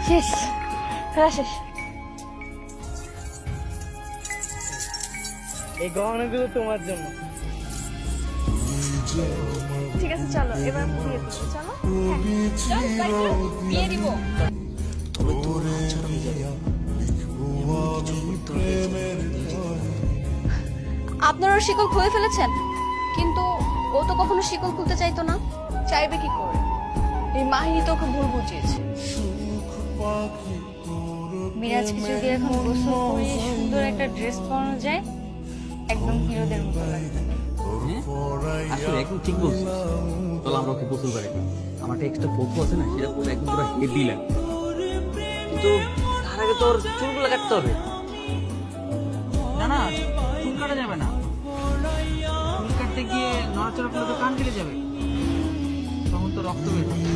শেষ, খেলা শেষ। এই গহনাগুলো তোমার জন্য। ঠিক আছে চলো এবার বিয়ে করবো, চলো। বিয়ে দিব। আপনারা শিকল খুলে ফেলেছেন, কিন্তু ও তো কখনো শিকল খুলতে চাইতো না। চাইবে কি করে? এই মাহিনী তো ওকে ভুল বুঝিয়েছে। মিরাজকে যদি এখন গোসল করিয়ে সুন্দর একটা ড্রেস পরানো যায়, একদম হিরোদের মতো লাগবে। আসলে একদম ঠিক বলছিস। চলো আমরা ওকে গোসল করি। আমার একটা এক্সট্রা ফটো আছে না, সেটা পুরো একদম পুরো হেভি লাগে। কিন্তু তার আগে তোর চুলগুলো কাটতে হবে। না না, চুল কাটা যাবে না। চুল কাটতে গিয়ে নড়াচড়া করলে তো কান কেটে যাবে, তখন তো রক্ত বের হবে।